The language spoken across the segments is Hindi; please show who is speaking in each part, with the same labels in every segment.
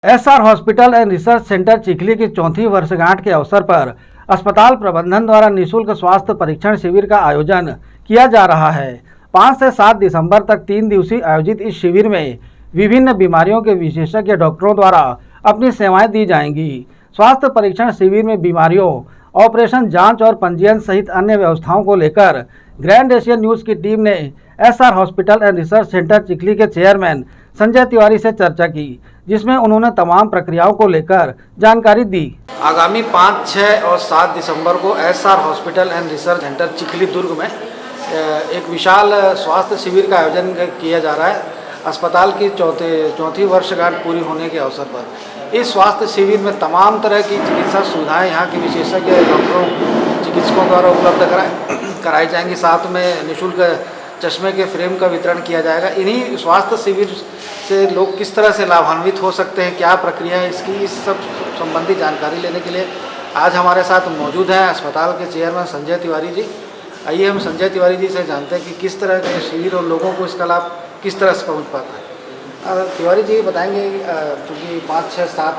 Speaker 1: SR hospital and research centre Chikhli की चौथी वर्षगांठ के अवसर पर अस्पताल प्रबंधन द्वारा निःशुल्क स्वास्थ्य परीक्षण शिविर का आयोजन किया जा रहा है। 5 से 7 दिसंबर तक 3 दिवसीय आयोजित इस शिविर में विभिन्न बीमारियों के विशेषज्ञ डॉक्टरों द्वारा अपनी सेवाएं दी जाएंगी। स्वास्थ्य परीक्षण शिविर में बीमारियों, ऑपरेशन, जांच और पंजीयन सहित अन्य व्यवस्थाओं को लेकर ग्रैंड एशियन न्यूज की टीम ने SR hospital and research centre Chikhli के चेयरमैन संजय तिवारी से चर्चा की, जिसमें उन्होंने तमाम प्रक्रियाओं को लेकर जानकारी दी। आगामी 5, 6 और 7 दिसंबर को SR hospital and research centre Chikhli Durg में एक विशाल स्वास्थ्य शिविर का आयोजन किया जा रहा है। अस्पताल की चौथी वर्षगांठ पूरी होने के अवसर पर इस स्वास्थ्य शिविर में तमाम तरह की चिकित्सा सुविधाएं यहाँ के विशेषज्ञ डॉक्टरों, चिकित्सकों द्वारा उपलब्ध कराई जाएंगी। साथ में निःशुल्क चश्मे के फ्रेम का वितरण किया जाएगा। इन्हीं स्वास्थ्य शिविर से लोग किस तरह से लाभान्वित हो सकते हैं, क्या प्रक्रिया है इसकी, इस सब संबंधी जानकारी लेने के लिए आज हमारे साथ मौजूद हैं अस्पताल के चेयरमैन संजय तिवारी जी। आइए हम संजय तिवारी जी से जानते हैं कि किस तरह के शिविर और लोगों को इसका लाभ किस तरह से पहुँच पाता है। तिवारी जी बताएंगे, चूँकि 5, 6, 7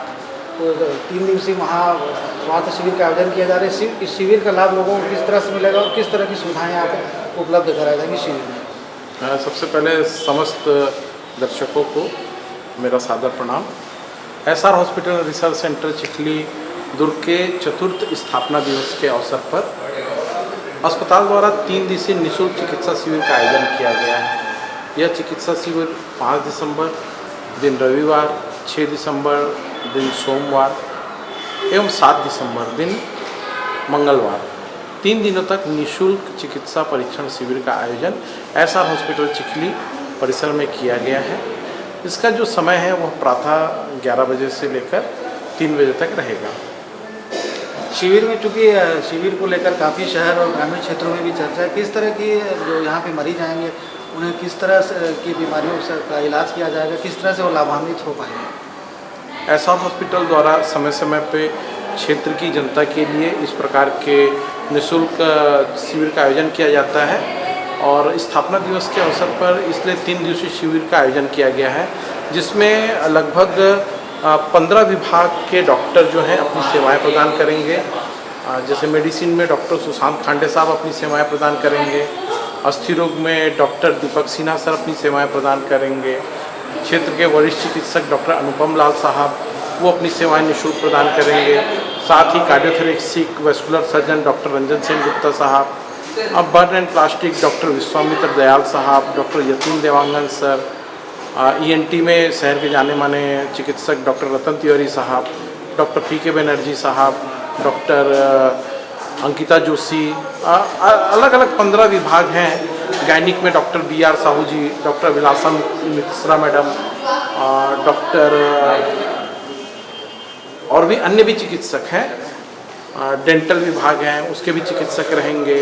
Speaker 1: तो 3 दिवसीय स्वास्थ्य शिविर का आयोजन किया जा रहा है। इस शिविर का लाभ लोगों को किस तरह से मिलेगा और किस तरह की सुविधाएं यहाँ पर उपलब्ध कराई जाएंगी शिविर में?
Speaker 2: सबसे पहले समस्त दर्शकों को मेरा सादर प्रणाम। SR hospital research centre Chikhli Durg के चतुर्थ स्थापना दिवस के अवसर पर अस्पताल द्वारा 3 दिवसीय निःशुल्क चिकित्सा शिविर का आयोजन किया गया है। यह चिकित्सा शिविर 5 दिसंबर दिन रविवार, 6 दिसंबर दिन सोमवार एवं 7 दिसंबर दिन मंगलवार 3 दिनों तक निःशुल्क चिकित्सा परीक्षण शिविर का आयोजन एसआर हॉस्पिटल चिखली परिसर में किया गया है। इसका जो समय है वह प्रातः 11 बजे से लेकर 3 बजे तक रहेगा।
Speaker 1: शिविर में चूँकि शिविर को लेकर काफ़ी शहर और ग्रामीण क्षेत्रों में भी चर्चा है, किस तरह की जो यहाँ पे मरीज आएंगे उन्हें किस तरह की बीमारियों का इलाज किया जाएगा, किस तरह से वो लाभान्वित हो पाएंगे?
Speaker 2: एसआर हॉस्पिटल द्वारा समय समय पे क्षेत्र की जनता के लिए इस प्रकार के निःशुल्क शिविर का आयोजन किया जाता है और स्थापना दिवस के अवसर पर इसलिए 3 दिवसीय शिविर का आयोजन किया गया है, जिसमें लगभग 15 विभाग के डॉक्टर जो हैं अपनी सेवाएं प्रदान करेंगे। जैसे मेडिसिन में डॉक्टर सुशांत खांडे साहब अपनी सेवाएं प्रदान करेंगे, अस्थि रोग में डॉक्टर दीपक सिन्हा सर अपनी सेवाएं प्रदान करेंगे, क्षेत्र के वरिष्ठ चिकित्सक डॉक्टर अनुपम लाल साहब वो अपनी सेवाएं निःशुल्क प्रदान करेंगे। साथ ही cardiothoracic vascular surgeon doctor Ranjan Sen Gupta साहब, अब burn and plastic doctor Vishwamitra Dayal साहब, doctor Yatin Dewangan sir, ENT में शहर के जाने माने चिकित्सक डॉक्टर रतन तिवारी साहब, डॉक्टर पीके बनर्जी साहब, डॉक्टर अंकिता जोशी, अलग अलग 15 विभाग हैं। गायनिक में डॉक्टर बीआर साहू जी, डॉक्टर विलासा मिश्रा मैडम, डॉक्टर और भी अन्य भी चिकित्सक हैं। डेंटल विभाग हैं उसके भी चिकित्सक रहेंगे।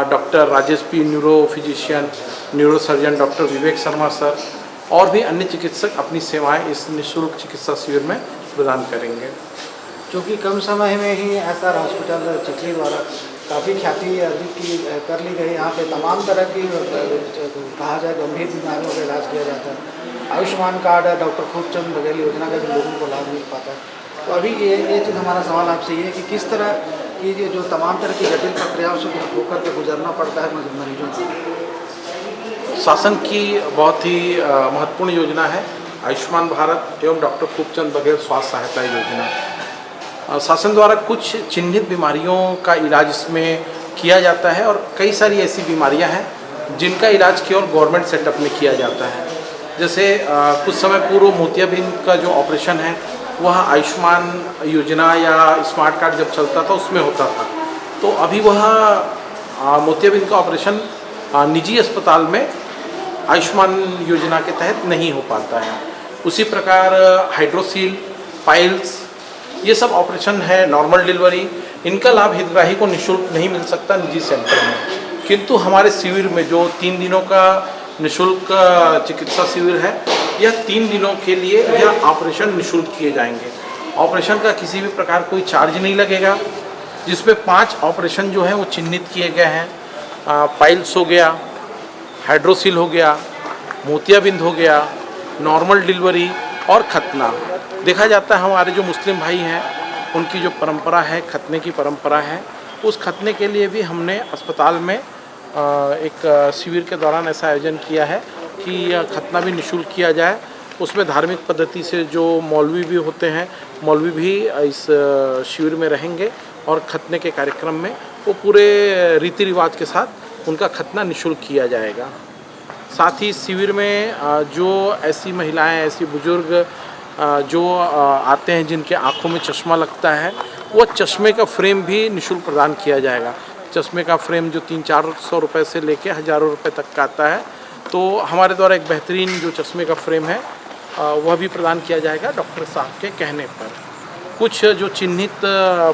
Speaker 2: Doctor Rajesh P neuro physician, neuro surgeon doctor Vivek Sharma sir और भी अन्य चिकित्सक अपनी सेवाएं इस निःशुल्क चिकित्सा शिविर में प्रदान करेंगे।
Speaker 1: चूँकि कम समय में ही एसआर हॉस्पिटल चिखली द्वारा काफ़ी ख्याति अर्जित कर ली गई, यहाँ पे तमाम तरह की कहा जाए गंभीर बीमारियों का इलाज किया जाता है। आयुष्मान कार्ड, डॉक्टर खूबचंद बघेल योजना का भी लोगों को लाभ मिल पाता है। तो अभी ये चीज़ हमारा सवाल आपसे ये है कि किस तरह की जो तमाम तरह की जटिल प्रक्रियाओं से होकर के गुजरना पड़ता है मरीजों को?
Speaker 2: शासन की बहुत ही महत्वपूर्ण योजना है आयुष्मान भारत एवं डॉक्टर खूबचंद बघेल स्वास्थ्य सहायता योजना। शासन द्वारा कुछ चिन्हित बीमारियों का इलाज इसमें किया जाता है और कई सारी ऐसी बीमारियां हैं जिनका इलाज केवल गवर्नमेंट सेटअप में किया जाता है। जैसे कुछ समय पूर्व मोतियाबिंद का जो ऑपरेशन है वह आयुष्मान योजना या स्मार्ट कार्ड जब चलता था उसमें होता था, तो अभी वह मोतियाबिंद का ऑपरेशन निजी अस्पताल में आयुष्मान योजना के तहत नहीं हो पाता है। उसी प्रकार हाइड्रोसील, पाइल्स, ये सब ऑपरेशन है, नॉर्मल डिलीवरी, इनका लाभ हितग्राही को निःशुल्क नहीं मिल सकता निजी सेंटर में। किंतु हमारे शिविर में जो 3 दिनों का निःशुल्क चिकित्सा शिविर है, यह 3 दिनों के लिए यह ऑपरेशन निःशुल्क किए जाएंगे। ऑपरेशन का किसी भी प्रकार कोई चार्ज नहीं लगेगा, जिसमें 5 ऑपरेशन जो हैं वो चिन्हित किए गए हैं। पाइल्स हो गया, हाइड्रोसील हो गया, मोतियाबिंद हो गया, नॉर्मल डिलीवरी और खतना। देखा जाता है हमारे जो मुस्लिम भाई हैं उनकी जो परंपरा है, खतने की परंपरा है, उस खतने के लिए भी हमने अस्पताल में एक शिविर के दौरान ऐसा आयोजन किया है कि खतना भी निःशुल्क किया जाए। उसमें धार्मिक पद्धति से जो मौलवी भी होते हैं, मौलवी भी इस शिविर में रहेंगे और खतने के कार्यक्रम में वो पूरे रीति रिवाज के साथ उनका खतना निःशुल्क किया जाएगा। साथ ही शिविर में जो ऐसी महिलाएं, ऐसी बुजुर्ग जो आते हैं जिनके आँखों में चश्मा लगता है, वो चश्मे का फ्रेम भी निःशुल्क प्रदान किया जाएगा। चश्मे का फ्रेम जो 300-400 रुपये से लेके हज़ारों रुपये तक का आता है, तो हमारे द्वारा एक बेहतरीन जो चश्मे का फ्रेम है वह भी प्रदान किया जाएगा डॉक्टर साहब के कहने पर। कुछ जो चिन्हित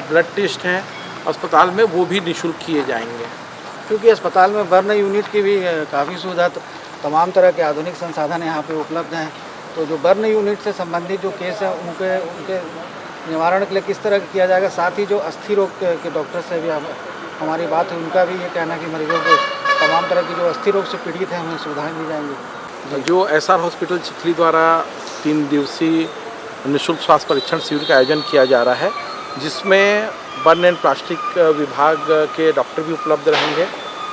Speaker 2: ब्लड टेस्ट हैं अस्पताल में वो भी निःशुल्क किए जाएंगे।
Speaker 1: क्योंकि अस्पताल में बर्न यूनिट की भी काफ़ी सुविधा, तमाम तरह के आधुनिक संसाधन यहाँ पे उपलब्ध हैं। तो जो बर्न यूनिट से संबंधित जो केस हैं उनके निवारण के लिए किस तरह किया जाएगा। साथ ही जो अस्थि रोग के डॉक्टर से भी हमारी बात है, उनका भी ये कहना है कि मरीजों को तमाम तरह की जो अस्थि रोग से पीड़ित हैं उन्हें सुविधाएँ दी जाएंगी।
Speaker 2: जो एसआर हॉस्पिटल चिखली द्वारा 3 दिवसीय निःशुल्क स्वास्थ्य परीक्षण शिविर का आयोजन किया जा रहा है, जिसमें बर्न एंड प्लास्टिक विभाग के डॉक्टर भी उपलब्ध रहेंगे।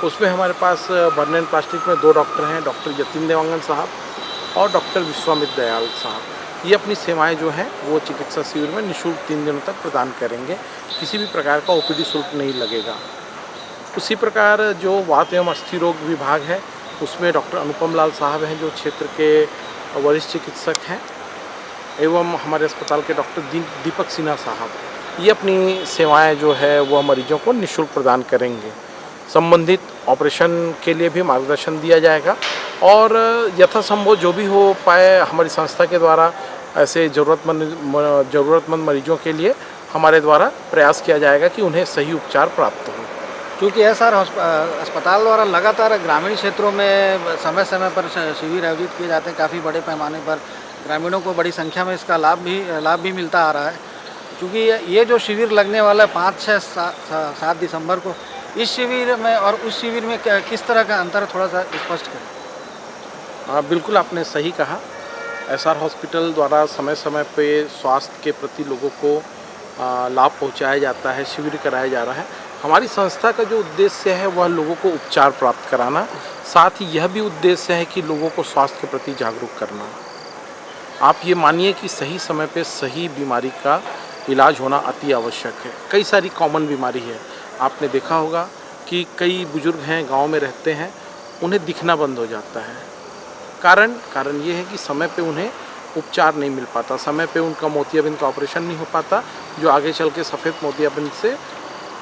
Speaker 2: उसमें हमारे पास बर्न एंड प्लास्टिक में 2 डॉक्टर हैं, डॉक्टर यतीन देवांगन साहब और डॉक्टर विश्वामित्र दयाल साहब। ये अपनी सेवाएं जो हैं वो चिकित्सा शिविर में निःशुल्क 3 दिनों तक प्रदान करेंगे। किसी भी प्रकार का ओपीडी शुल्क नहीं लगेगा। उसी प्रकार जो वात एवं अस्थि रोग विभाग है उसमें डॉक्टर अनुपम लाल साहब हैं जो क्षेत्र के वरिष्ठ चिकित्सक हैं, एवं हमारे अस्पताल के डॉक्टर दीपक सिन्हा साहब, ये अपनी सेवाएं जो है वह मरीजों को निःशुल्क प्रदान करेंगे। संबंधित ऑपरेशन के लिए भी मार्गदर्शन दिया जाएगा और यथासंभव जो भी हो पाए हमारी संस्था के द्वारा ऐसे ज़रूरतमंद मरीजों के लिए हमारे द्वारा प्रयास किया जाएगा कि उन्हें सही उपचार प्राप्त हो।
Speaker 1: क्योंकि एसआर अस्पताल द्वारा लगातार ग्रामीण क्षेत्रों में समय समय पर शिविर आयोजित किए जाते हैं। काफ़ी बड़े पैमाने पर ग्रामीणों को बड़ी संख्या में इसका लाभ भी मिलता आ रहा है। क्योंकि ये जो शिविर लगने वाला है 5, 6, 7 दिसंबर को, इस शिविर में और उस शिविर में किस तरह का अंतर थोड़ा सा स्पष्ट करें।
Speaker 2: बिल्कुल आपने सही कहा। एसआर हॉस्पिटल द्वारा समय समय पे स्वास्थ्य के प्रति लोगों को लाभ पहुंचाया जाता है, शिविर कराया जा रहा है। हमारी संस्था का जो उद्देश्य है वह लोगों को उपचार प्राप्त कराना, साथ ही यह भी उद्देश्य है कि लोगों को स्वास्थ्य के प्रति जागरूक करना। आप ये मानिए कि सही समय पे सही बीमारी का इलाज होना अति आवश्यक है। कई सारी कॉमन बीमारी है, आपने देखा होगा कि कई बुजुर्ग हैं, गांव में रहते हैं, उन्हें दिखना बंद हो जाता है। कारण ये है कि समय पे उन्हें उपचार नहीं मिल पाता, समय पे उनका मोतियाबिंद का ऑपरेशन नहीं हो पाता, जो आगे चल के सफ़ेद मोतियाबिंद से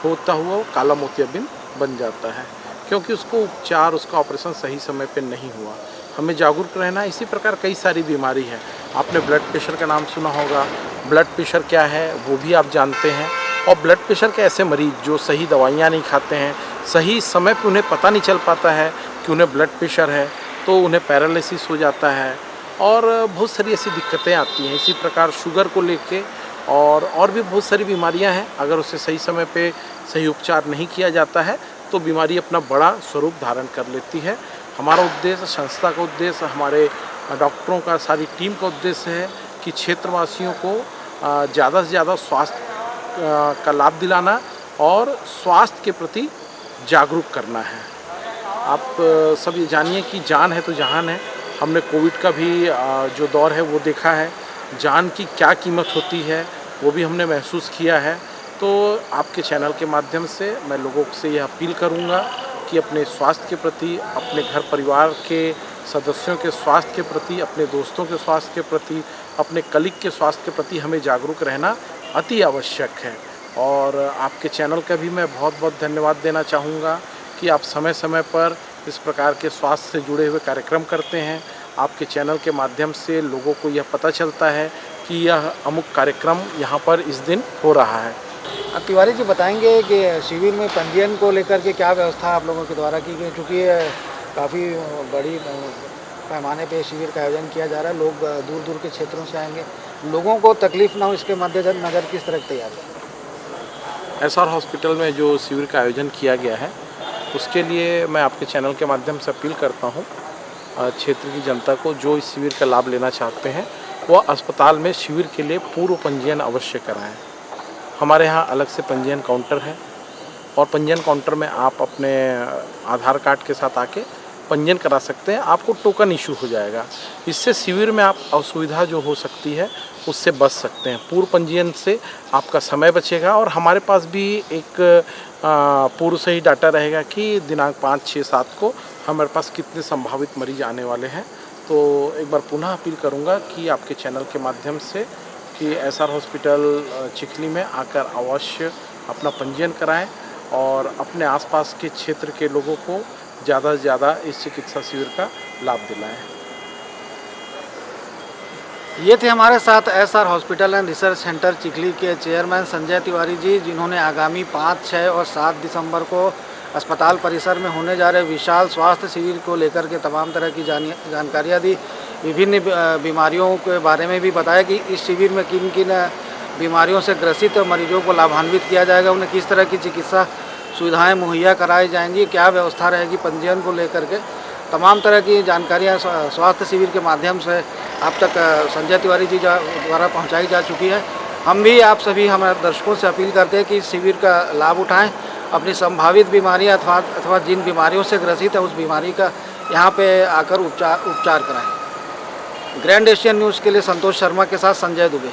Speaker 2: होता हुआ वो काला मोतियाबिंद बन जाता है, क्योंकि उसको उपचार, उसका ऑपरेशन सही समय पे नहीं हुआ। हमें जागरूक रहना। इसी प्रकार कई सारी बीमारी है। आपने ब्लड प्रेशर का नाम सुना होगा। ब्लड प्रेशर क्या है वो भी आप जानते हैं। और ब्लड प्रेशर के ऐसे मरीज जो सही दवाइयाँ नहीं खाते हैं, सही समय पे उन्हें पता नहीं चल पाता है कि उन्हें ब्लड प्रेशर है, तो उन्हें पैरालिसिस हो जाता है और बहुत सारी ऐसी दिक्कतें आती हैं। इसी प्रकार शुगर को लेके और भी बहुत सारी बीमारियां हैं। अगर उसे सही समय पे सही उपचार नहीं किया जाता है तो बीमारी अपना बड़ा स्वरूप धारण कर लेती है। हमारा उद्देश्य, संस्था का उद्देश्य, हमारे डॉक्टरों का, सारी टीम का उद्देश्य है कि क्षेत्रवासियों को ज़्यादा से ज़्यादा स्वास्थ्य का लाभ दिलाना और स्वास्थ्य के प्रति जागरूक करना है। आप सब ये जानिए कि जान है तो जहान है। हमने कोविड का भी जो दौर है वो देखा है। जान की क्या कीमत होती है वो भी हमने महसूस किया है। तो आपके चैनल के माध्यम से मैं लोगों से यह अपील करूंगा कि अपने स्वास्थ्य के प्रति, अपने घर परिवार के सदस्यों के स्वास्थ्य के प्रति, अपने दोस्तों के स्वास्थ्य के प्रति, अपने कलीग के स्वास्थ्य के प्रति हमें जागरूक रहना अति आवश्यक है। और आपके चैनल का भी मैं बहुत बहुत धन्यवाद देना चाहूँगा कि आप समय समय पर इस प्रकार के स्वास्थ्य से जुड़े हुए कार्यक्रम करते हैं। आपके चैनल के माध्यम से लोगों को यह पता चलता है कि यह अमुक कार्यक्रम यहाँ पर इस दिन हो रहा है।
Speaker 1: तिवारी जी बताएंगे कि शिविर में पंजीयन को लेकर के क्या व्यवस्था आप लोगों के द्वारा की गई, क्योंकि काफ़ी बड़ी पैमाने पे शिविर का आयोजन किया जा रहा है। लोग दूर दूर के क्षेत्रों से आएंगे, लोगों को तकलीफ ना हो इसके मद्देनज़र किस तरह की तैयारी है?
Speaker 2: एसआर हॉस्पिटल में जो शिविर का आयोजन किया गया है उसके लिए मैं आपके चैनल के माध्यम से अपील करता हूँ क्षेत्र की जनता को जो इस शिविर का लाभ लेना चाहते हैं वह अस्पताल में शिविर के लिए पूर्व पंजीयन अवश्य कराएं। हमारे यहाँ अलग से पंजीयन काउंटर है और पंजीयन काउंटर में आप अपने आधार कार्ड के साथ आके पंजीयन करा सकते हैं। आपको टोकन इशू हो जाएगा। इससे शिविर में आप असुविधा जो हो सकती है उससे बच सकते हैं। पूर्व पंजीयन से आपका समय बचेगा और हमारे पास भी एक पूर्व से ही डाटा रहेगा कि दिनांक 5, 6, 7 को हमारे पास कितने संभावित मरीज आने वाले हैं। तो एक बार पुनः अपील करूंगा कि आपके चैनल के माध्यम से कि एसआर हॉस्पिटल चिखली में आकर अवश्य अपना पंजीयन कराएं और अपने आसपास के क्षेत्र के लोगों को ज़्यादा से ज़्यादा इस चिकित्सा शिविर का लाभ दिलाएं।
Speaker 1: ये थे हमारे साथ SR hospital and research centre Chikhli के चेयरमैन संजय तिवारी जी, जिन्होंने आगामी 5, 6 और 7 दिसंबर को अस्पताल परिसर में होने जा रहे विशाल स्वास्थ्य शिविर को लेकर के तमाम तरह की जानकारियाँ दी। विभिन्न बीमारियों के बारे में भी बताया कि इस शिविर में किन किन बीमारियों से ग्रसित मरीजों को लाभान्वित किया जाएगा, उन्हें किस तरह की चिकित्सा सुविधाएं मुहैया कराई जाएंगी, क्या व्यवस्था रहेगी पंजीयन को लेकर के। तमाम तरह की जानकारियाँ स्वास्थ्य शिविर के माध्यम से आप तक संजय तिवारी जी द्वारा पहुंचाई जा चुकी है। हम भी आप सभी हमारे दर्शकों से अपील करते हैं कि इस शिविर का लाभ उठाएं, अपनी संभावित बीमारियां अथवा जिन बीमारियों से ग्रसित है उस बीमारी का यहां पे आकर उपचार कराएं। ग्रैंड एशियन न्यूज़ के लिए संतोष शर्मा के साथ संजय दुबे।